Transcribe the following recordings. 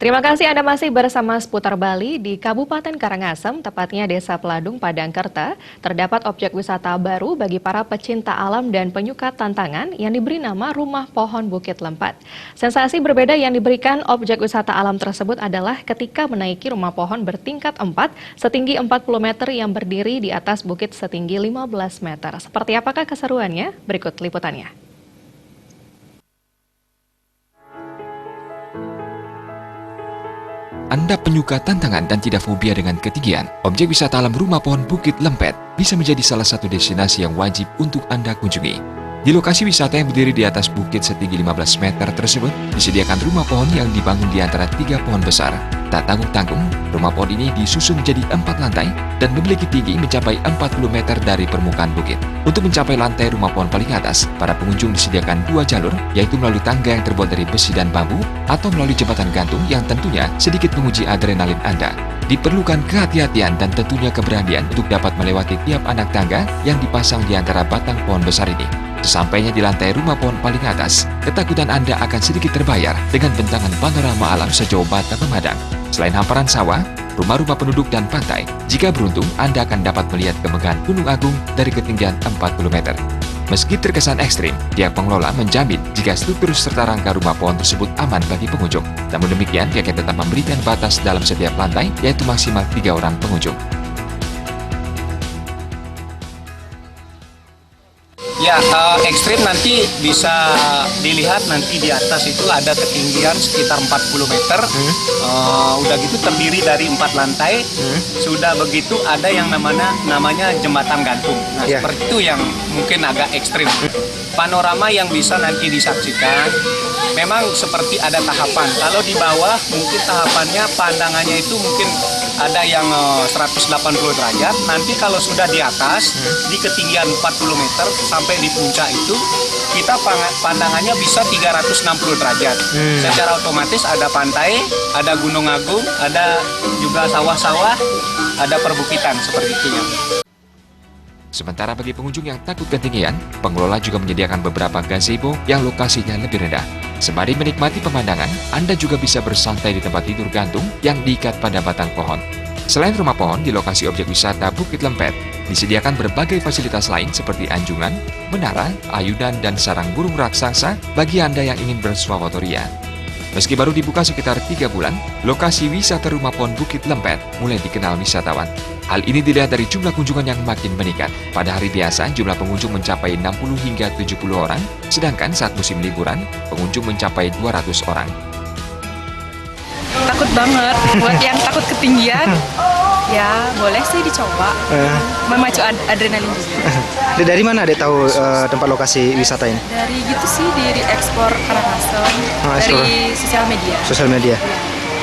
Terima kasih Anda masih bersama Seputar Bali di Kabupaten Karangasem, tepatnya Desa Peladung, Padangkerta. Terdapat objek wisata baru bagi para pecinta alam dan penyuka tantangan yang diberi nama Rumah Pohon Bukit Lempet. Sensasi berbeda yang diberikan objek wisata alam tersebut adalah ketika menaiki rumah pohon bertingkat 4 setinggi 40 meter yang berdiri di atas bukit setinggi 15 meter. Seperti apakah keseruannya? Berikut liputannya. Anda penyuka tantangan dan tidak fobia dengan ketinggian, objek wisata alam Rumah Pohon Bukit Lempet bisa menjadi salah satu destinasi yang wajib untuk Anda kunjungi. Di lokasi wisata yang berdiri di atas bukit setinggi 15 meter tersebut, disediakan rumah pohon yang dibangun di antara 3 pohon besar. Tak tanggung-tanggung, rumah pohon ini disusun menjadi 4 lantai dan memiliki tinggi mencapai 40 meter dari permukaan bukit. Untuk mencapai lantai rumah pohon paling atas, para pengunjung disediakan 2 jalur, yaitu melalui tangga yang terbuat dari besi dan bambu, atau melalui jembatan gantung yang tentunya sedikit menguji adrenalin Anda. Diperlukan kehati-hatian dan tentunya keberanian untuk dapat melewati tiap anak tangga yang dipasang di antara batang pohon besar ini. Sesampainya di lantai rumah pohon paling atas, ketakutan Anda akan sedikit terbayar dengan bentangan panorama alam sejauh mata memandang. Selain hamparan sawah, rumah-rumah penduduk dan pantai, jika beruntung Anda akan dapat melihat kemegahan Gunung Agung dari ketinggian 40 meter. Meski terkesan ekstrim, pihak pengelola menjamin jika struktur serta rangka rumah pohon tersebut aman bagi pengunjung. Namun demikian, pihaknya tetap memberikan batas dalam setiap lantai, yaitu maksimal 3 orang pengunjung. Ya, ekstrim nanti bisa dilihat nanti di atas itu ada ketinggian sekitar 40 meter. Udah gitu terdiri dari 4 lantai. Sudah begitu ada yang namanya jembatan gantung. Nah, seperti itu yang mungkin agak ekstrim. Panorama yang bisa nanti disaksikan memang seperti ada tahapan. Kalau di bawah mungkin tahapannya pandangannya itu mungkin ada yang 180 derajat. Nanti kalau sudah di atas di ketinggian 40 meter sampai di puncak itu kita pandangannya bisa 360 derajat. Secara otomatis ada pantai, ada Gunung Agung, ada juga sawah-sawah, ada perbukitan seperti itu ya. Sementara bagi pengunjung yang takut ketinggian, pengelola juga menyediakan beberapa gazebo yang lokasinya lebih rendah. Sembari menikmati pemandangan, Anda juga bisa bersantai di tempat tidur gantung yang diikat pada batang pohon. Selain rumah pohon, di lokasi objek wisata Bukit Lempet, disediakan berbagai fasilitas lain seperti anjungan, menara, ayunan, dan sarang burung raksasa bagi Anda yang ingin bersuah-fotoria. Meski baru dibuka sekitar 3 bulan, lokasi wisata Rumah Pohon Bukit Lempet mulai dikenal wisatawan. Hal ini dilihat dari jumlah kunjungan yang makin meningkat. Pada hari biasa, jumlah pengunjung mencapai 60 hingga 70 orang, sedangkan saat musim liburan, pengunjung mencapai 200 orang. Takut banget, buat yang takut ketinggian, ya boleh sih dicoba, memacu adrenalin juga. Dari mana Adek tahu tempat lokasi wisata ini? Dari gitu sih, dari ekspor Karangasem, dari sosial media. Sosial media.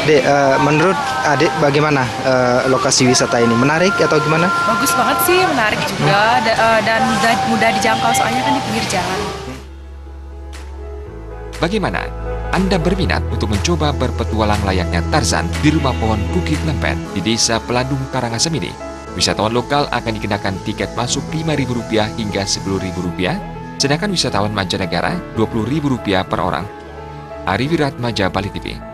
Dek, menurut Adek bagaimana lokasi wisata ini? Menarik atau gimana? Bagus banget sih, menarik juga, dan mudah dijangkau soalnya kan di pinggir jalan. Bagaimana? Anda berminat untuk mencoba berpetualang layaknya Tarzan di Rumah Pohon Bukit Lempet di Desa Peladung, Karangasem ini? Wisatawan lokal akan dikenakan tiket masuk Rp5.000 hingga Rp10.000, sedangkan wisatawan mancanegara Rp20.000 per orang. Ari Wiratmaja, Bali TV.